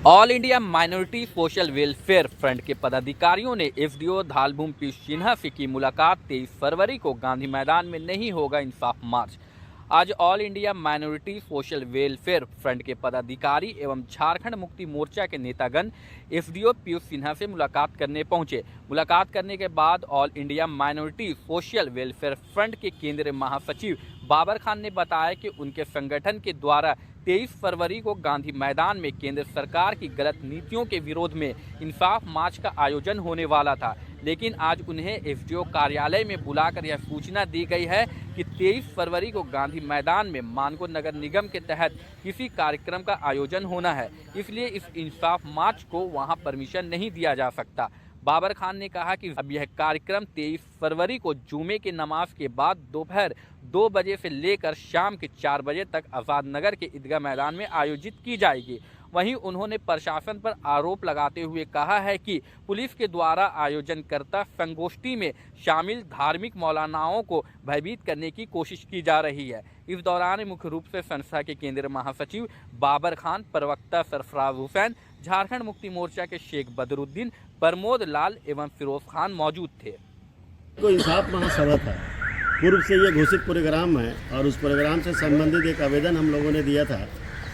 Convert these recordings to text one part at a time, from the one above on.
All India minority social welfare front के पदाधिकारियों ने एसडीओ धालभूम पीयूष सिन्हा से की मुलाकात। 23 फरवरी को गांधी मैदान में नहीं होगा इंसाफ मार्च। आज all India minority social welfare front के पदाधिकारी एवं झारखंड मुक्ति मोर्चा के नेतागण एसडीओ पीयूष सिन्हा से मुलाकात करने पहुंचे। मुलाकात करने के बाद all India minority social welfare front के केंद्रीय महासचिव बाबर खान ने बताया कि उनके संगठन के द्वारा 23 फरवरी को गांधी मैदान में केंद्र सरकार की गलत नीतियों के विरोध में इंसाफ मार्च का आयोजन होने वाला था, लेकिन आज उन्हें एसडीओ कार्यालय में बुलाकर यह सूचना दी गई है कि 23 फरवरी को गांधी मैदान में मानको नगर निगम के तहत किसी कार्यक्रम का आयोजन होना है, इसलिए इस इंसाफ मार्च को वहां परमिशन नहीं दिया जा सकता। बाबर खान ने कहा कि अब यह कार्यक्रम 23 फरवरी को जुमे के नमाज के बाद दोपहर 2 बजे से लेकर शाम के 4 बजे तक आज़ाद नगर के ईदगाह मैदान में आयोजित की जाएगी। वहीं उन्होंने प्रशासन पर आरोप लगाते हुए कहा है कि पुलिस के द्वारा आयोजनकर्ता संगोष्ठी में शामिल धार्मिक मौलानाओं को भयभीत करने की कोशिश की जा रही है। इस दौरान मुख्य रूप से संस्था के केंद्रीय महासचिव बाबर खान, प्रवक्ता सरफराज हुसैन, झारखंड मुक्ति मोर्चा के शेख बदरुद्दीन, प्रमोद लाल एवं फिरोज खान मौजूद थे। को इंसाफ महासभा था, पूर्व से ये घोषित प्रोग्राम है और उस प्रोग्राम से संबंधित एक आवेदन हम लोगों ने दिया था।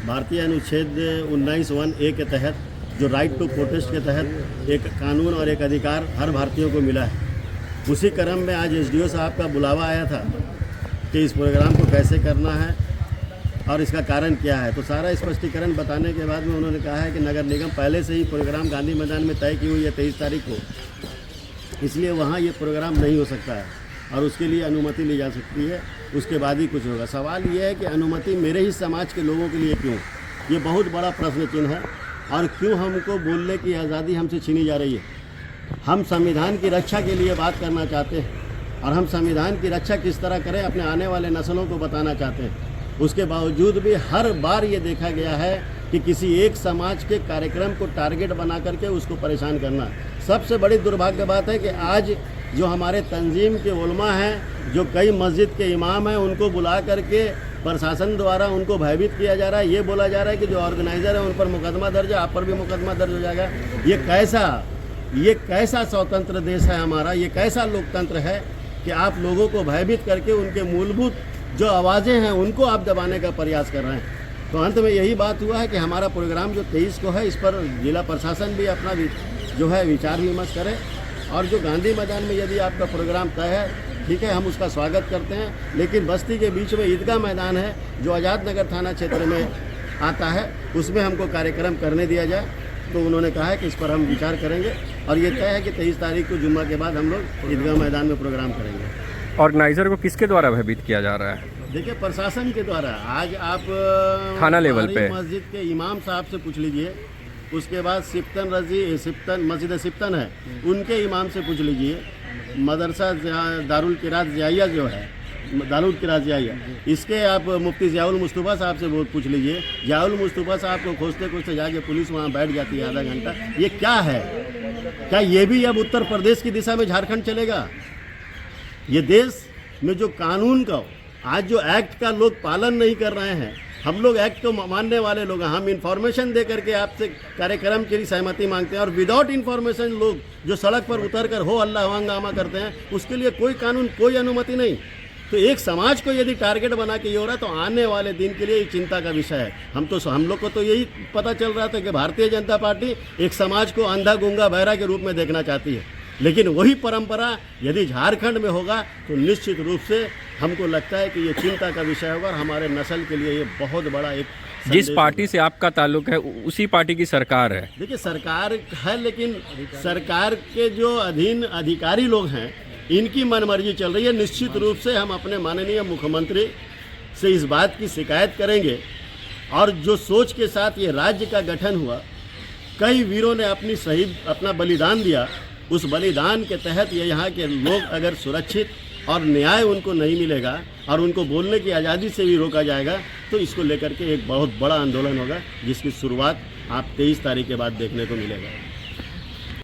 भारतीय अनुच्छेद 19(1)(a) के तहत, जो राइट टू प्रोटेस्ट के तहत एक कानून और एक अधिकार हर भारतीयों को मिला है, उसी क्रम में आज एसडीओ साहब का बुलावा आया था कि इस प्रोग्राम को कैसे करना है और इसका कारण क्या है। तो सारा स्पष्टीकरण बताने के बाद में उन्होंने कहा है कि नगर निगम पहले से ही प्रोग्राम गांधी मैदान में तय की हुई है 23 तारीख को, इसलिए वहाँ ये प्रोग्राम नहीं हो सकता है और उसके लिए अनुमति ली जा सकती है, उसके बाद ही कुछ होगा। सवाल ये है कि अनुमति मेरे ही समाज के लोगों के लिए क्यों? ये बहुत बड़ा प्रश्न चिन्ह है। और क्यों हमको बोलने की आज़ादी हमसे छीनी जा रही है? हम संविधान की रक्षा के लिए बात करना चाहते हैं और हम संविधान की रक्षा किस तरह करें अपने आने वाले नस्लों को बताना चाहते हैं। उसके बावजूद भी हर बार ये देखा गया है कि किसी एक समाज के कार्यक्रम को टारगेट बना करके उसको परेशान करना। सबसे बड़ी दुर्भाग्य बात है कि आज जो हमारे तंजीम के उलमा हैं, जो कई मस्जिद के इमाम हैं, उनको बुला करके प्रशासन द्वारा उनको भयभीत किया जा रहा है। ये बोला जा रहा है कि जो ऑर्गेनाइज़र है उन पर मुकदमा दर्ज है, आप पर भी मुकदमा दर्ज हो जाएगा। ये कैसा स्वतंत्र देश है हमारा? ये कैसा लोकतंत्र है कि आप लोगों को भयभीत करके उनके मूलभूत जो आवाज़ें हैं उनको आप दबाने का प्रयास कर रहे हैं। तो अंत में यही बात हुआ है कि हमारा प्रोग्राम जो 23 को है, इस पर जिला प्रशासन भी अपना जो है विचार विमर्श करे और जो गांधी मैदान में यदि आपका प्रोग्राम तय है, ठीक है, हम उसका स्वागत करते हैं, लेकिन बस्ती के बीच में ईदगाह मैदान है जो आज़ाद नगर थाना क्षेत्र में आता है, उसमें हमको कार्यक्रम करने दिया जाए। तो उन्होंने कहा है कि इस पर हम विचार करेंगे और ये तय है कि 23 तारीख को जुम्मा के बाद हम लोग ईदगाह मैदान में प्रोग्राम करेंगे। ऑर्गेनाइजर को किसके द्वारा भयभीत किया जा रहा है? देखिए, प्रशासन के द्वारा। आज आप थाना लेवल पे मस्जिद के इमाम साहब से पूछ लीजिए, उसके बाद मस्जिद सिप्तन है, उनके इमाम से पूछ लीजिए, मदरसा दारुल किरात ज़ियाइया जो है, दारुल किरात ज़ियाइया, इसके आप मुफ्ती ज़ियाउल मुस्तफ़ा साहब से पूछ लीजिए। ज़ियाउल मुस्तफ़ा साहब को खोजते जाके पुलिस वहाँ बैठ जाती है आधा घंटा। ये क्या है? क्या ये भी अब उत्तर प्रदेश की दिशा में झारखंड चलेगा? ये देश में जो कानून का, आज जो एक्ट का लोग पालन नहीं कर रहे हैं, हम लोग एक्ट को मानने वाले लोग हैं। हम इन्फॉर्मेशन दे करके आपसे कार्यक्रम के लिए सहमति मांगते हैं और विदाउट इन्फॉर्मेशन लोग जो सड़क पर उतर कर हो अल्लाह हंगामा करते हैं, उसके लिए कोई कानून, कोई अनुमति नहीं। तो एक समाज को यदि टारगेट बना के ये हो रहा है तो आने वाले दिन के लिए ये चिंता का विषय है। हम लोग को तो यही पता चल रहा था कि भारतीय जनता पार्टी एक समाज को अंधा गूंगा बहरा के रूप में देखना चाहती है, लेकिन वही परंपरा यदि झारखंड में होगा तो निश्चित रूप से हमको लगता है कि ये चिंता का विषय होगा और हमारे नस्ल के लिए ये बहुत बड़ा एक जिस पार्टी से आपका ताल्लुक है उसी पार्टी की सरकार है। देखिए, सरकार है, लेकिन सरकार के जो अधीन अधिकारी लोग हैं, इनकी मनमर्जी चल रही है। निश्चित रूप से हम अपने माननीय मुख्यमंत्री से इस बात की शिकायत करेंगे और जो सोच के साथ ये राज्य का गठन हुआ, कई वीरों ने अपना बलिदान दिया, उस बलिदान के तहत ये यहाँ के लोग अगर सुरक्षित और न्याय उनको नहीं मिलेगा और उनको बोलने की आज़ादी से भी रोका जाएगा, तो इसको लेकर के एक बहुत बड़ा आंदोलन होगा जिसकी शुरुआत आप 23 तारीख के बाद देखने को मिलेगा।